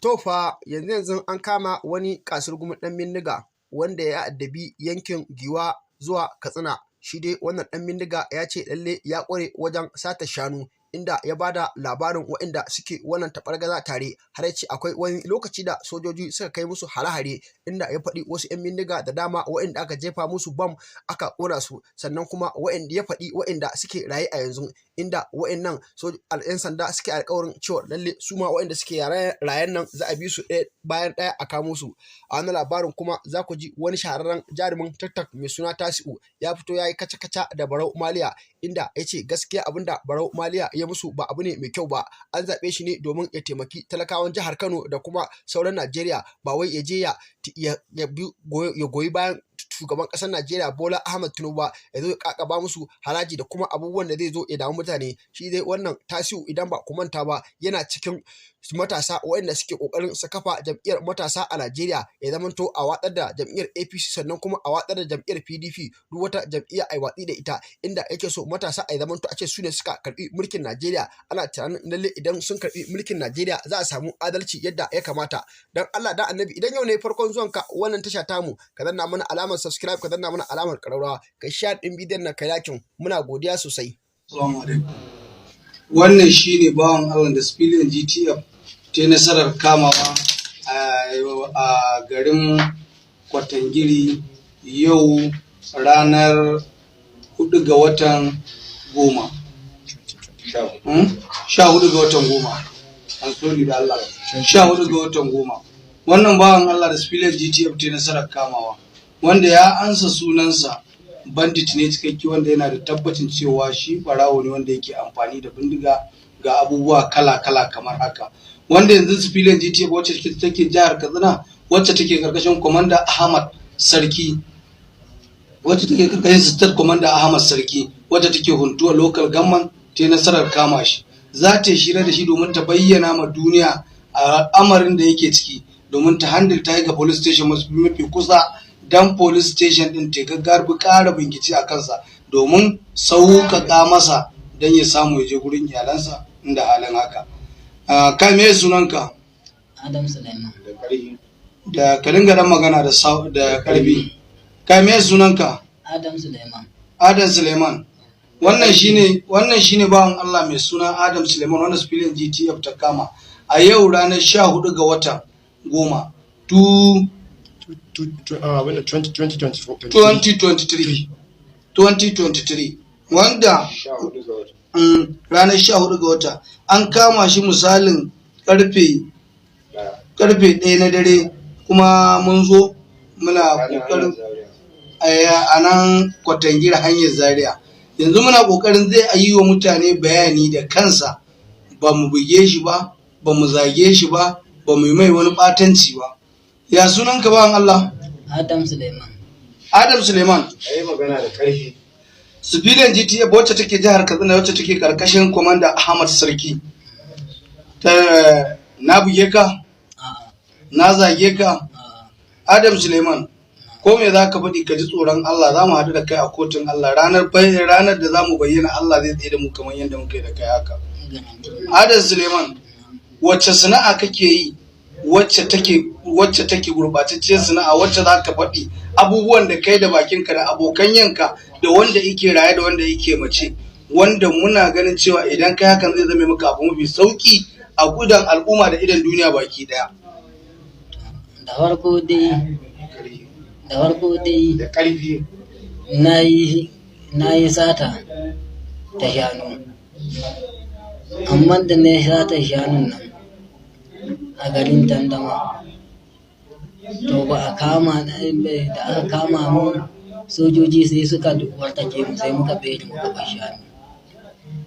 To fa yanzu an kama wani ƙasurgumin ɗan bindiga wanda ya addabi yankin Giwa zuwa Katsina. Shi dai wannan ɗan bindiga ya ce lalle ya ƙware wajen satar shanu, inda ya ba da labarin waɗanda suke wannan taɓargaza tare, har ya ce akwai wani lokaci da sojoji suka kai musu hare-hare, inda ya faɗi wasu 'yan bindiga da dama waɗanda aka jefa musu bam aka ƙona su, sannan kuma waɗanda ya faɗi waɗanda suke raye a yanzu, inda waɗannan 'yan sanda suke alƙawarin cewa lalle su ma waɗanda suke rayen nan za a bi su ɗaya bayan ɗaya a kamo su. A wani labarin kuma za ku ji wani shahararren jarumin TikTok mai suna Tasi'u ya fito ya yi kaca-kaca da Barau Maliya, inda ya ce gaskiya abin da Barau Maliya ya musu ba abu ne mai kyau ba. An zaɓe shi ne domin ya taimaki talakawan jihar Kano da kuma sauran Najeriya, ba wai ya je ya goyi bayan shugaban ƙasar Najeriya Bola Ahmed Tinubu ba, ya zo ya ƙaƙaba musu haraji da kuma abubuwan da zai zo ya damu mutane. Shi dai wannan Tasi'u idan ba ku manta ba yana cikin matasa waɗanda suke ƙoƙarin su kafa jam'iyyar matasa a Najeriya, ya zamanto a watsar da jam'iyyar APC sannan kuma a watsar da jam'iyyar PDP, duk wata jam'iyya a yi watsi da ita, inda yake so matasa a zamanto a ce su ne suka karɓi mulkin Najeriya. Ana tunanin lalle idan sun karɓi mulkin Najeriya za a samu adalci yadda ya kamata. Dan Allah dan Annabi idan yau ne farkon zuwanka wannan tasha tamu, ka danna mana alamar subscribe, ka danna mana alamar ƙararrawa, ka share ɗin bidiyon nan ka yakin, muna godiya sosai. Assalamu alaikum. Wannan shine bawan Allah da Civilian GTF ta nasarar kamawa a garin Kwatangiri yau ranar 4 ga watan 10. 14 ga watan 10. An soni da Allah. 14 ga watan 10. Wannan bawan Allah da Civilian GTF ta nasarar kamawa, wanda ya ansa sunansa bandit ne cikakke, wanda yana da tabbacin cewa shi barawo ne wanda yake amfani da bindiga ga abubuwa kala-kala kamar haka. Wanda yanzu Civilian GTF wacce take jihar Katsina, wacce take karkashin Commander Ahmad Sarki, wacce take karkashin State Commander Ahmad Sarki, wacce take Huntuwa Local Government, ta nasarar kama shi. Za ta shirya da shi domin ta bayyana ma duniya al'amarin da yake ciki, domin ta handle ta yi ga police station mafi kusa, dan police station din ta gaggarbi ƙara bincike a kansa domin sauƙaƙa masa don ya samu ya je gurin iyalansa inda halin haka. Kai me sunanka? Adam Suleiman. Da ka dinga dan magana da karfi. Kai me sunanka? Adam Suleiman. Adam Suleiman. Wannan shine bawan Allah mai suna Adam Suleiman wanda Civilian GTF ta kama a yau ranar 14 ga watan 10 2023 wanda ranar 14 ga wata an kama shi misalin karfe 1 na dare, kuma mun zo muna kokarin a nan Kwatangira hanyar Zaria. Yanzu muna kokarin zai yi wa mutane bayani da kansa, ba mu buge shi ba, ba mu zage shi ba, ba mu yi mai wani batanci ba. Ya sunanka bawan Allah? Adam Suleiman. Adam Suleiman. Ayi magana da ƙarfi. Civilian GTF wacce take jihar Katsina, wacce take karkashin Commander Ahmad Sarki. Na buge ka? Na zage ka? Adam Suleiman. Ko me za ka faɗi ka ji tsoron Allah, za mu haɗu da kai a kotun Allah ranar da za mu bayyana Allah zai tsaye da mu kamar yadda muka yi da kai haka. Adam Suleiman, wacce sana'a kake yi? Wacce take gurbatacciyar sana'a, wacce za ka faɗi abubuwan da kai da bakinka da abokan yanka da wanda yake raye da wanda yake mace, wanda muna ganin cewa idan kai hakan zai zama maka abu mafi sauki a gudan al'umma da idan duniya baki daya. Da farko dai Da ƙarfi. na yi sata ta shanu, amma da na yi sata shanun nan a garin Tandama, to ba a kama da aka kama mu, sojoji sai suka wartake mu, sai muka bari muka bar shanu,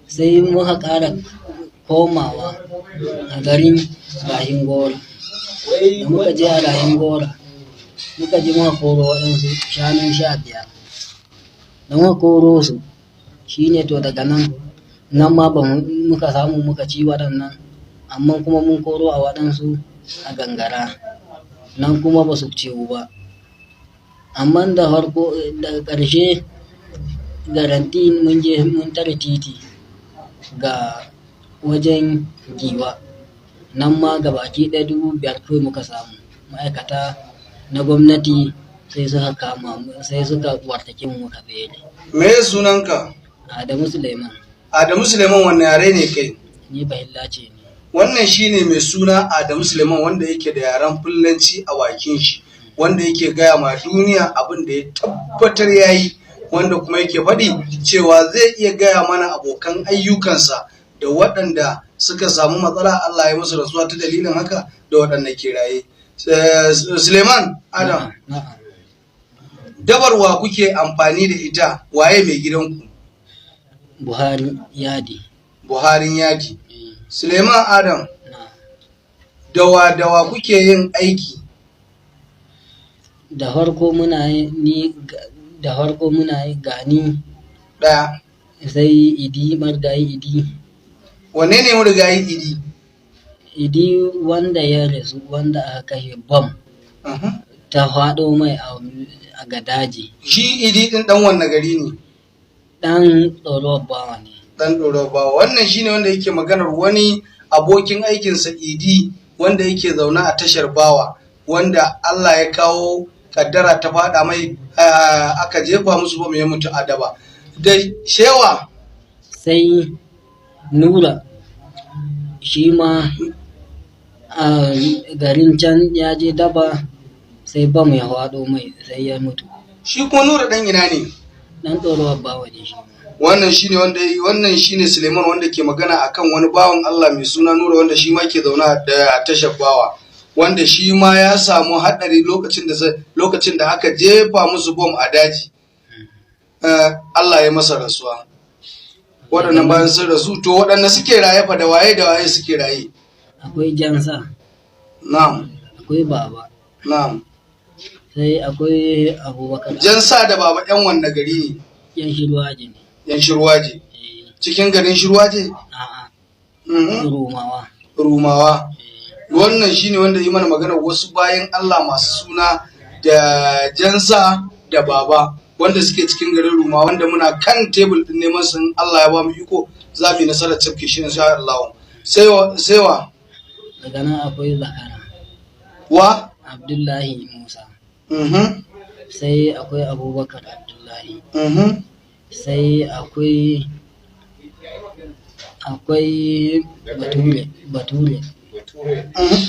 sai muka ƙara komawa a garin Rahin Gora. Da muka je a Rahin Gora muka ji muka koro waɗansu shanun 15, da muka koro su shine to daga nan ma ba muka samu muka ci waɗannan, amma kuma mun koro a waɗansu a Gangara, nan kuma ba su ciwu ba. Amma da farko daga ƙarshe garanti mun je mun tare titi ga wajen Giwa, nan ma gabaki ɗaya 5,000 kawai muka samu. Ma'aikata na gwamnati sai suka kama mu, sai suka wartake mu muka tsere. Me sunanka? Adamu Suleiman. Adamu Suleiman wanne yare ne kai? Ni bahilla ce ne. Wannan shine mai suna Adamu Suleiman wanda yake da yaren Fullanci a bakin shi, wanda yake gaya ma duniya abin da ya tabbatar yayi, wanda kuma yake faɗi cewa zai iya gaya mana abokan ayyukansa da waɗanda suka samu matsala Allah ya musu rasuwa ta dalilin haka da waɗanda ke raye. Suleiman Adam, dabarwa kuke amfani da ita, waye mai gidanku? Buhari Yadi. Buharin Yadi. Suleiman Adam, dawa kuke yin aiki? Da farko muna yi gani ɗaya. sai Idi, marigayi Idi. Wanne ne marigayi Idi? Idi wanda ya rasu, wanda aka kashe bom ta faɗo mai a gadaji. Shi Idi ɗin ɗan wanne gari ne? Ɗan Ɗorawa Bawa ne. Dan Ɗorawa. Wannan shine wanda yake maganar wani abokin aikinsa Idi wanda yake zaune a tashar Bawa, wanda Allah ya kawo kaddara ta faɗa mai, aka jefa musu bom ya mutu a daba. Da shewa Sai Nura shi ma a garin can ya je daba, sai bom ya faɗo mai sai ya mutu. shi kuma Nura ɗan ina ne? Ɗan Ɗorawa Bawa ne shi. Wannan shine Suleiman wanda ke magana akan wani bawan Allah mai suna Nura, wanda shi ma ke zaune a tashar Bawa, wanda shi ma ya samu haɗari lokacin da aka jefa musu bom a daji. Allah ya masa rasuwa. Waɗannan bayan sun rasu, to waɗanda suke raye fa da waye suke raye? Akwai Jansa. Na'am. Akwai Baba. Na'am. Sai akwai Abubakar. Jansa da Baba ƴan wanne gari ne? Yan Shirwaje ne. Yan Shirwaje. Cikin garin Shirwaje? A'a. Rumawa. Rumawa. Wannan shine wanda yi mana magana wasu bayan Allah masu suna da Jansa da Baba, wanda suke cikin garin Rumawa, wanda muna kan tebul din neman sun Allah ya ba mu iko za mu yi nasarar cafke shi insha Allah. Sai wa daga nan akwai Zakara. Wa Abdullahi Musa. Sai akwai Abubakar Abdullahi. Sai akwai Bature.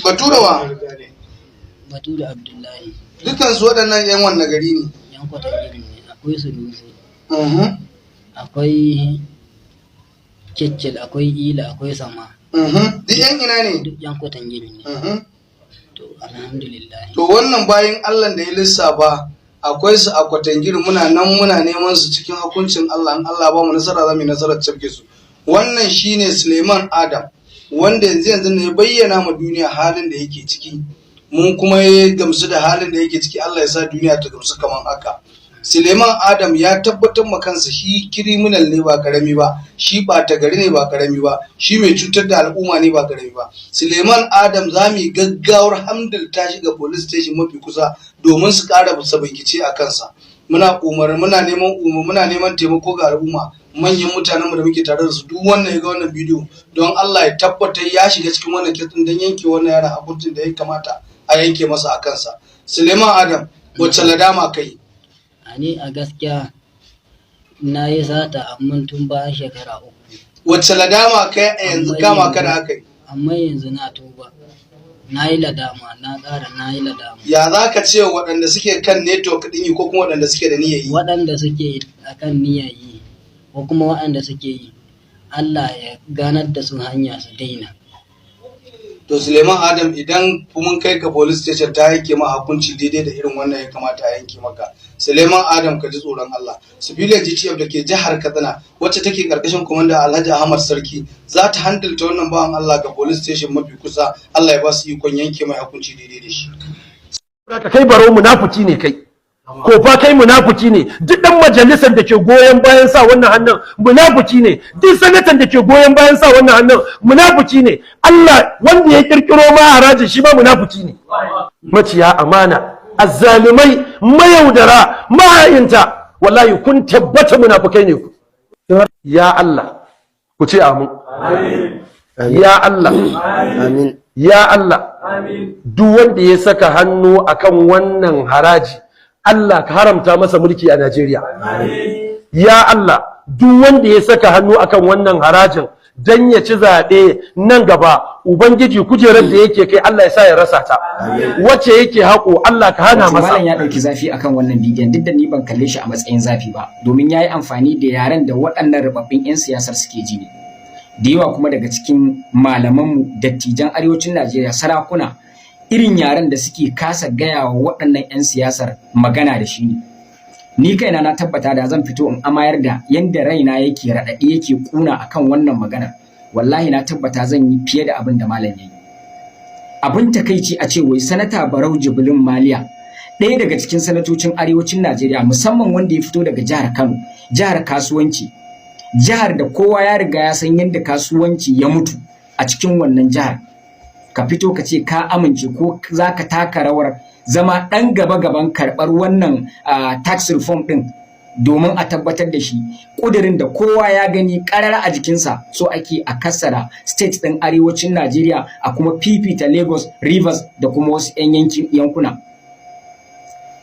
Bature wa? Bature Abdullahi. Dukkan su waɗannan yan wanne gari ne? Yan Kwatangiri ne. Akwai Sunusi. Akwai Keccel, akwai Ila, akwai Sama. Duk yan ina ne? Duk yan Kwatangiri ne. To alhamdulillah. To wannan bayan Allah da ya lissafa akwai su a Kwatangiri, muna neman su cikin hukuncin Allah, in Allah ba mu nasara za mu yi nasarar cafke su. Wannan shine Suleiman Adam, wanda yanzu ne ya bayyana ma duniya halin da yake ciki, mun kuma ya gamsu da halin da yake ciki. Allah ya sa duniya ta gamsu kaman haka. Suleiman Adam ya tabbatar ma kansa shi criminal ne ba karami ba, shi ɓata gari ne ba karami ba, shi mai cutar da al'umma ne ba karami ba. Suleiman Adam za mu yi gaggawar hamdalta shi ga police station mafi kusa domin su ƙara bincike a kansa. Muna neman taimako ga al'umma, manyan mutanenmu da muke tare da su, duk wannan ya ga wannan bidiyo don Allah ya tabbatar ya shiga cikin wannan kitsin don yanke wannan yaran hukuncin da ya kamata a yanke masa a kansa. Suleiman Adam, wacce ladama kai? Ni a gaskiya na yi sata amma tun bayan shekara 3. Wacce ladama kai a yanzu kama ka da haka yi? Amma yanzu na tuba. Na yi ladama, na ƙara na yi ladama. Ya za ka ce waɗanda suke kan network ɗin yi ko kuma waɗanda suke da niyyar yi? Waɗanda suke a kan niyyar yi ko kuma waɗanda suke yi, Allah ya ganar da su hanya su daina. To Suleiman Adam, idan mun kai ka police station ta yanke ma hukunci daidai da irin wannan ya kamata a yanke maka. Suleiman Adam, ka ji tsoron Allah. Civilian GTF da ke jihar Katsina, wacce take karkashin komanda Alhaji Ahmad Sarki, za ta handalta wannan bawan Allah ga police station mafi kusa. Allah ya ba su ikon yanke mai hukunci daidai da shi. Kai baro munafuki ne kai. Ko fa kai munafuki ne. Duk dan majalisar da ke goyon bayan sa wannan hannun munafuki ne. Duk sanatan da ke goyon bayan sa wannan hannun munafuki ne. Allah wanda ya kirkiro ma haraji shi ma munafuki ne. Maciya amana, azzalumai, mayaudara, mahayinta, wallahi kun tabbata munafukai ne ku. Ya Allah, ku ce amin. Ya Allah, amin. ya Allah duk wanda ya saka hannu akan wannan haraji Allah ka haramta masa mulki a Najeriya. Ya Allah duk wanda ya saka hannu akan wannan harajin dan ya ci zaɓe nan gaba, Ubangiji kujerar da yake kai Allah ya sa ya rasa ta, wacce yake haƙo Allah ka hana masa. Malam ya ɗauki zafi akan wannan bidiyon, duk da ni ban kalle shi a matsayin zafi ba, domin ya yi amfani da yaren da waɗannan rubabbin 'yan siyasar suke ji ne. Da yawa kuma daga cikin malamanmu dattijan arewacin Najeriya, sarakuna, irin yaren da suke kasa gaya wa waɗannan 'yan siyasar magana da shi ne. Ni kaina na tabbata da zan fito in amayar da yanda raina yake raɗaɗi yake kuna akan wannan maganar, wallahi na tabbata zan yi fiye da abin da malam ya yi. Abin takaici a ce wai sanata Barau Jibrin Maliya, ɗaya daga cikin sanatocin arewacin Najeriya, musamman wanda ya fito daga jihar Kano, jihar kasuwanci, jihar da kowa ya riga ya san yadda kasuwanci ya mutu a cikin wannan jihar, ka fito ka ce ka amince ko za ka taka rawar zama ɗan gaba-gaban karɓar wannan tax reform ɗin domin a tabbatar da shi, ƙudurin da kowa ya gani ƙarara a jikinsa, so ake a kassara state ɗin arewacin Najeriya a kuma fifita Lagos, Rivers da kuma wasu 'yan yankuna.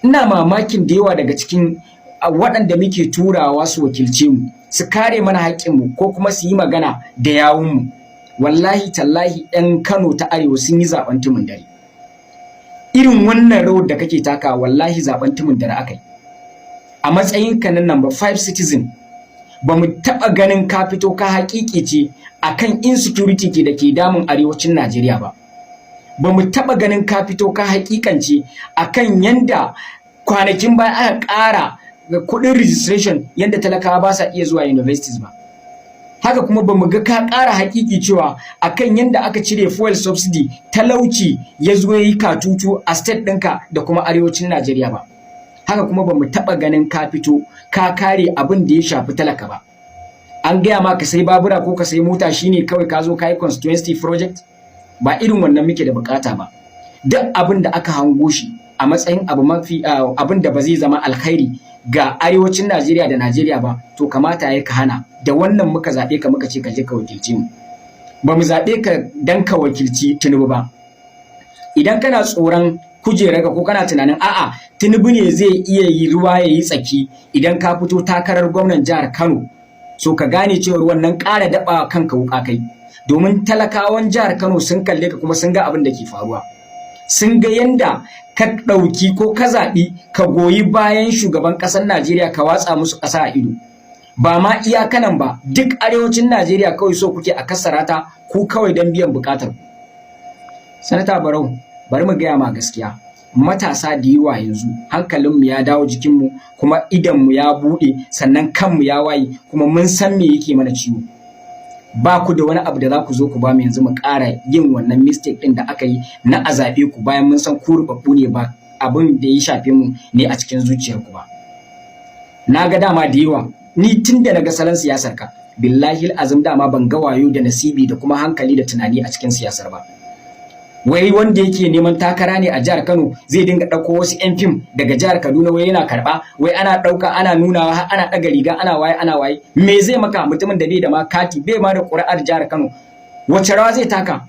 Ina mamakin da yawa daga cikin waɗanda muke turawa su wakilce mu, su kare mana haƙƙinmu ko kuma su yi magana da yawunmu. Wallahi tallahi 'yan Kano ta Arewa sun yi zaɓen tumun dare. Irin wannan rawar da kake taka wallahi zaɓen tumun dare aka yi. A matsayinka na number 5 citizen, ba mu taɓa ganin ka fito ka haƙiƙice a kan insecurity da ke damun arewacin Najeriya ba. Ba mu taɓa ganin ka fito ka haƙiƙance a kan yanda kwanakin baya aka ƙara kuɗin registration yanda talakawa ba sa iya zuwa universities ba. Haka kuma ba mu ga ka ƙara haƙiƙi cewa a kan yanda aka cire fuel subsidy, talauci ya zo ya yi katutu a state ɗinka da kuma arewacin Najeriya ba. Haka kuma ba mu taɓa ganin ka fito ka kare abin da ya shafi talaka ba. An gaya ma ka sai babura ko ka sai mota shine kawai ka zo ka yi constituency project? Ba irin wannan muke da bukata ba. Duk abin da aka hango shi a matsayin abin da ba zai zama alkhairi ga arewacin Najeriya da Najeriya ba, to kamata ya ka hana. Da wannan muka zaɓe ka muka ce ka je ka wakilci mu. Ba mu zaɓe ka dan ka wakilci Tinubu ba. Idan kana tsoron kujerarka ko kana tunanin a'a Tinubu ne zai iya yi ruwa ya yi tsaki idan ka fito takarar gwamnan jihar Kano, so ka gane cewa wannan ƙara daɓa kanka wuƙa kai. Domin talakawan jihar Kano sun kalle ka kuma sun ga abin da ke faruwa. Sun ga yanda ka ɗauki ko ka zaɓi ka goyi bayan shugaban ƙasar Najeriya ka watsa musu ƙasa a ido. Ba ma iya kanan ba, duk arewacin Najeriya kawai so kuke a kassara ta ku kawai don biyan buƙatar. Sanata Barau, bari mu gaya ma gaskiya. Matasa da yawa yanzu hankalinmu ya dawo jikinmu, kuma idonmu ya buɗe, sannan kanmu ya waye, kuma mun san me yake mana ciwo. Ba ku da wani abu da za ku zo ku ba mu yanzu mu ƙara yin wannan mistake ɗin da aka yi na a zaɓe ku bayan mun san ku rubabbu ne, ba abin da ya shafe mu ne a cikin zuciyarku ba. Na ga dama da yawa, ni tun da na ga salon siyasar ka, billahi azum dama ban ga wayo da nasibi da kuma hankali da tunani a cikin siyasar ba. Wai wanda yake neman takara ne a jihar Kano zai dinga ɗauko wasu 'yan fim daga jihar Kaduna wai yana karɓa, wai ana ɗauka ana nunawa har ana ɗaga riga ana waye. Me zai maka mutumin da bai da ma kati, bai ma da ƙuri'ar jihar Kano? Wace rawa zai taka?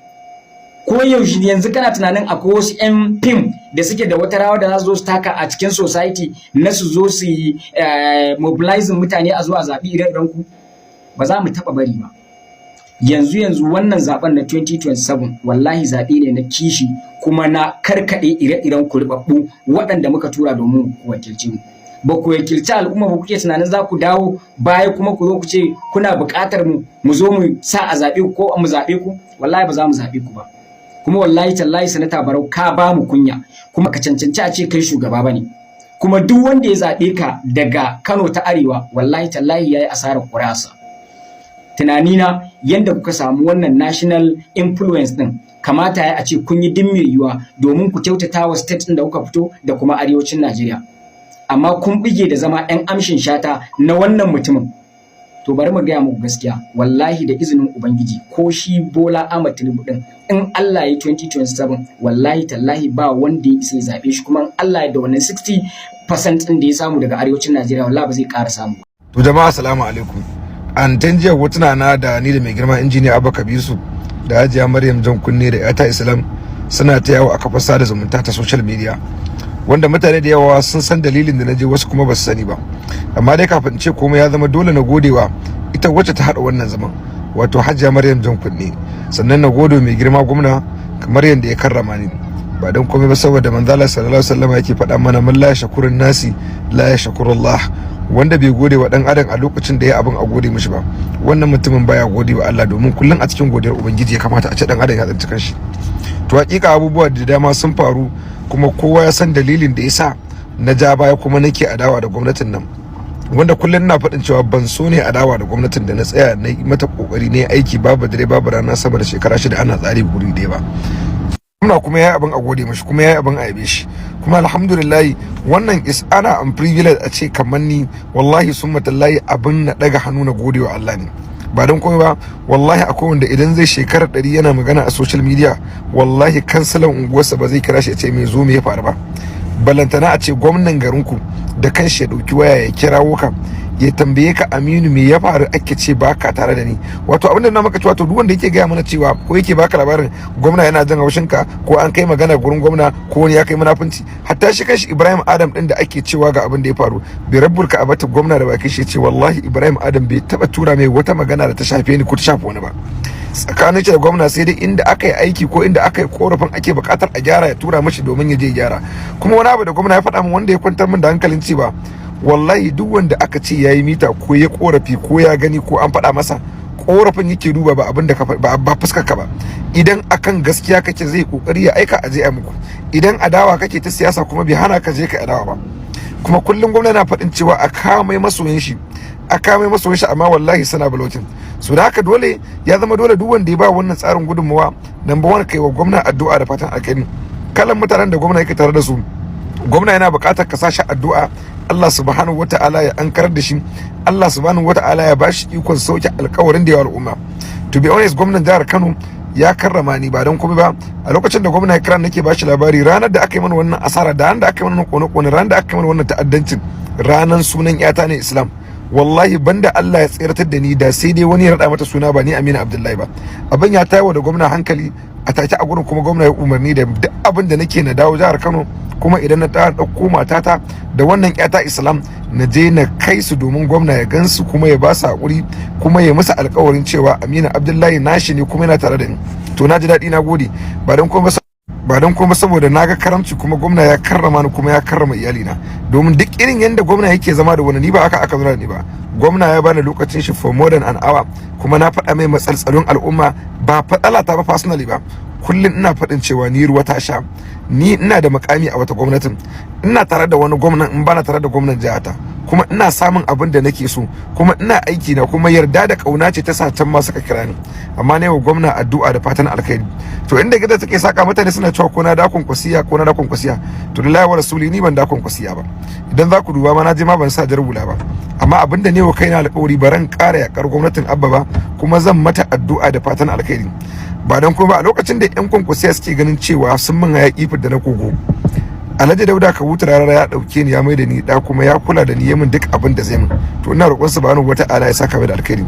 Ko yaushe yanzu kana tunanin akwai wasu 'yan fim da suke da wata rawa da za su zo su taka a cikin society na su zo su yi mobilizing mutane a zuwa zaɓi ire-iren ku? Ba za mu taɓa bari ba. Yanzu wannan zaben na 2027 wallahi zaɓe ne na kishi, kuma na karkaɗe ire-iren kurɓaɓɓu waɗanda muka tura domin ku wakilci mu. Ba ku wakilci al'umma ba, kuke tunanin za ku dawo baya kuma ku zo ku ce kuna buƙatar mu zo mu sa a zaɓe ku ko mu zaɓe ku? Wallahi ba za mu zaɓe ku ba. Kuma wallahi tallahi Sanata Barau ka ba mu kunya, kuma ka cancanci a ce kai shugaba bane. Kuma duk wanda ya zaɓe ka daga Kano ta Arewa wallahi tallahi yayi asarar ƙuri'arsa. Tunanina yanda kuka samu wannan national influence din, kamata ya a ce kun yi din mai yiwuwa domin ku kyautata wa state din da kuka fito da kuma arewacin Najeriya. Amma kun bige da zama 'yan amshin shata na wannan mutumin. To bari mu gaya muku gaskiya, wallahi da izinin Ubangiji ko shi Bola Ahmed Tinubu din, in Allah ya 2027 wallahi tallahi ba wanda ya isa ya zabe shi, kuma in Allah ya da wannan 60% din da ya samu daga arewacin Najeriya wallahi ba zai ƙara samu. To jama'a assalamu alaikum. An jiya hotuna na da ni da mai girma injiniya Abba Kabisu da Hajiya Maryam Jan Kunne da yata Islam suna ta yawo a kafar sada zumunta ta social media, wanda mutane da yawa sun san dalilin da na je, wasu kuma ba su sani ba. Amma dai kafin in ce komai ya zama dole na godewa ita wacce ta haɗa wannan zaman, wato Hajiya Maryam Jan Kunne, sannan na gode mai girma gwamna kamar yadda ya karrama ni, ba don komai ba saboda manzala sallallahu alaihi wasallam yake faɗa mana man la yashkurun nasi la yashkurullah, wanda bai gode wa dan adam a lokacin da ya abin a gode mishi ba, wannan mutumin baya gode wa Allah, domin kullum a cikin godiyar ubangiji ya kamata a ce dan adam ya tsinci kanshi. To hakika abubuwa da dama sun faru, kuma kowa ya san dalilin da yasa na ja baya kuma nake adawa da gwamnatin nan, wanda kullum ina faɗin cewa ban so ne adawa da gwamnatin da na tsaya na yi mata kokari ne aiki babu dare babu rana sama da shekara 6 ana tsari guri ɗaya ba. Gwamna kuma yayi abin a gode mashi, kuma yayi abin a yabe shi, kuma alhamdulillah wannan is ana an privilege a ce kamar ni, wallahi summa tallahi abin na daga hannu na gode wa Allah ne, ba don komai ba. Wallahi akwai wanda idan zai shekara 100 yana magana a social media, wallahi kansalan unguwarsa ba zai kira shi ya ce me zo me ya faru ba, balantana a ce gwamnan garinku da kanshi ya dauki waya ya kirawo ka ya tambaye ka Aminu me ya faru ake ce baka tare da ni. Wato abinda na maka cewa to duk wanda yake gaya mana cewa ko yake baka labarin gwamna yana jan haushin ka ko an kai magana gurin gwamna ko wani ya kai munafunci, hatta shi kanshi Ibrahim Adam din da ake cewa ga abin da ya faru, bi rabbul ka abata gwamna da baki shi ce wallahi Ibrahim Adam bai taba tura mai wata magana da ta shafe ni ko ta shafe wani ba. Tsakanin shi da gwamna sai dai inda aka yi aiki ko inda aka yi korafin ake bukatar a gyara ya tura mashi domin ya je gyara. Kuma wani abu da gwamna ya faɗa min wanda ya kwantar min da hankalin cewa wallahi duk wanda aka ce yayi mita ko ya korafi ko ya gani ko an faɗa masa, korafin yake duba ba abin da ka ba fuskar ka ba. Idan akan gaskiya kake zai kokari ya aika aje a muku, idan adawa kake ta siyasa kuma bai hana ka je ka adawa ba. Kuma kullum gwamna na faɗin cewa a kamai masoyin shi, amma wallahi sana balotin. So da haka dole ya zama dole duk wanda ya ba wannan tsarin gudunmawa, number 1 kai wa gwamna addu'a da fatan alkhairi. Kalan mutanen da gwamna yake tare da su, gwamna yana buƙatar ka sashi addu'a, Allah subhanahu wata'ala ya ankarar da shi, Allah subhanahu wata'ala ya bashi ikon sauke alƙawarin da ya al'umma. To be honest, gwamnan jihar Kano ya karrama ni ba don komai ba. A lokacin da gwamna ya kira nake bashi labari, ranar da aka yi mana wannan asara, da ran da aka yi mana kone-kone, ranar da aka yi mana wannan ta'addancin, ranar sunan yata ne Islam. Wallahi banda Allah ya tsiratar da ni da sai dai wani ya rada mata suna ba ni Aminu Abdullahi ba. Abin ya tayo da gwamna hankali a take a gurin, kuma gwamna ya umarni da duk abin da nake na dawo jihar Kano, kuma idan na ɗauko matata da wannan ƴata Islam na je na kai su domin gwamna ya gansu kuma ya ba su haƙuri, kuma ya musu alƙawarin cewa Aminu Abdullahi nashi ne kuma yana tare da ni. To na ji daɗi, na gode, ba don kuma saboda na ga karamci kuma gwamna ya karrama ni kuma ya karrama iyalina, domin duk irin yadda gwamna yake zama da wani, ni ba aka zama da ni ba. Gwamna ya bani lokacin shi for more than an hour, kuma na faɗa mai matsaltsalun al'umma, ba faɗala ta ba personally ba. Kullum ina faɗin cewa ni ruwa ta sha, ni ina da makami a wata gwamnatin, ina tare da wani gwamnan in bana tare da gwamnan jihata, kuma ina samun abin da nake so, kuma ina aiki na, kuma yarda da kauna ce ta sa can ma suka kira ni. Amma ne wa gwamna addu'a da fatan alkhairi. To inda gida take saka mutane suna cewa ko na dakon kwasiya, to lillahi wa rasuli ni ban dakon kwasiya ba. Idan za ku duba ma na je ma ban sa jarbula ba, amma abin da ne wa kaina alƙawari baran ƙara yakar gwamnatin Abba ba, kuma zan mata addu'a da fatan alkhairi. Ba don kuma a lokacin da yan kwankwasiya suke ganin cewa sun min hayaki da na kogo, Alhaji Dauda Kawutu Rarara ya dauke ni ya mai da ni da, kuma ya kula da ni, ya min duk abin da zai min. To ina roƙon sa bani wata ala ya saka mai da alkhairi.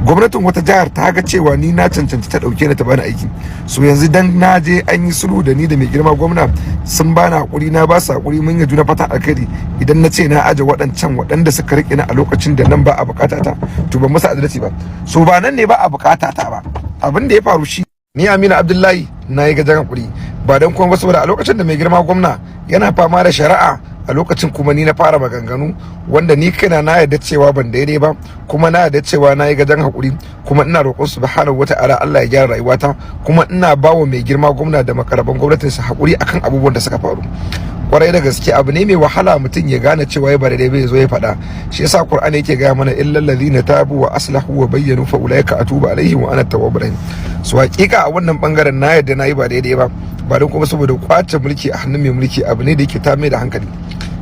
Gwamnatin wata jihar ta ga cewa ni na cancanci ta dauke ni ta bani aiki, so yanzu dan na je an yi sulhu da ni da mai girma gwamna, sun bani hakuri, na ba su hakuri, mun yi juna fata alkhairi. Idan na ce na aje waɗanda suka rike ni a lokacin da nan ba a bukata ta, to ban musu adalci ba. So ba nan ne ba a bukata ta ba, abin da ya faru shi ni Aminu Abdullahi na yi gajen hakuri, ba don kuma saboda a lokacin da mai girma gwamna yana fama da shari'a, a lokacin kuma ni na fara maganganu wanda ni kaina na yarda cewa ban daidai ba, kuma na yarda cewa na yi gajen hakuri, kuma ina roƙon subhanahu wata'ala Allah ya gyara rayuwata, kuma ina bawa mai girma gwamna da makaraban gwamnatin sa hakuri akan abubuwan da suka faru. Kwarai da gaske abu ne mai wahala mutum ya gane cewa ya ba daidai bai zo ya faɗa. Shi yasa Qur'ani yake gaya mana illal ladina tabu wa aslahu wa bayyanu fa ulaika atubu alaihim wa ana tawwabur rahim. So hakika a wannan bangaren na yarda na yi ba daidai ba don kuma saboda kwace mulki a hannun mai mulki abu ne da yake ta mai da hankali.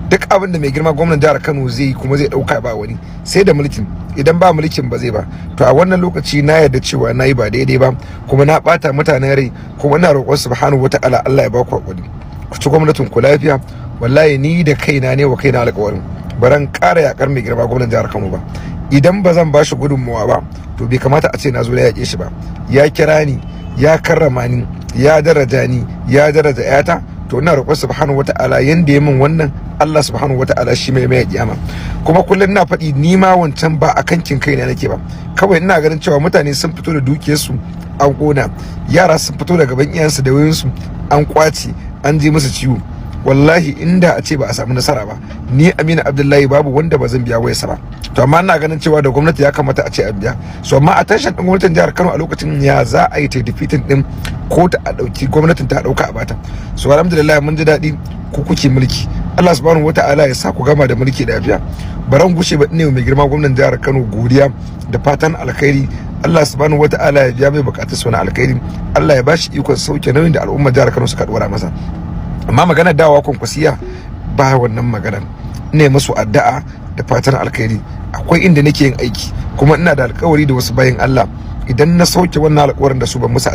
Duk abin da mai girma gwamnan jihar Kano zai yi kuma zai dauka ba wani, sai da mulkin, idan ba mulkin ba zai ba. To a wannan lokaci na yarda cewa na yi ba daidai ba, kuma na bata mutanen rai, kuma ina roƙon subhanahu wata'ala Allah ya ba ku hakuri. Ku ci gwamnatin ku lafiya. Wallahi ni da kaina ne wa kaina alƙawarin baran ƙara yakar mai girma gwamnan jihar Kano ba. Idan ba zan bashi gudunmawa ba, to bai kamata a ce na zo na yaƙe shi ba. Ya kira ni ya karrama ni, ya daraja ni, ya daraja yata, to ina roƙon subhanahu wata'ala yanda ya min wannan, Allah subhanahu wata'ala shi mai kiyama. Kuma kullum ina faɗi ni ma wancan ba a kankin kaina nake ba, kawai ina ganin cewa mutane sun fito da dukiyarsu an ƙona, yara sun fito da gaban iyansu da wayoyinsu an ƙwace, an ji musu ciwo. Wallahi inda a ce ba a samu nasara ba, ni Aminu Abdullahi babu wanda ba zan biya wayarsa ba. To amma ina ganin cewa da gwamnati ya kamata a ce a biya. So amma attention din gwamnatin jihar Kano a lokacin ya za a yi ta defeating din ko ta a dauki gwamnatin ta dauka a bata. So alhamdulillah mun ji daɗi ku kuke mulki. Allah subhanahu wataala ya sa ku gama da mulki lafiya. Baran gushe ba ne mai girma gwamnatin jihar Kano godiya da fatan alkhairi. Allah subhanahu wataala ya biya mai bukatun sa na alkhairi. Allah ya bashi ikon sauke nauyin da al'ummar jihar Kano suka dora masa. Amma magana dawa kwankwasiya ba wannan maganar, ne masu addu'a da fatan alkhairi. Akwai inda nake yin aiki kuma ina da alkawari da wasu bayan Allah, idan na sauke wannan alkawarin da su ban musu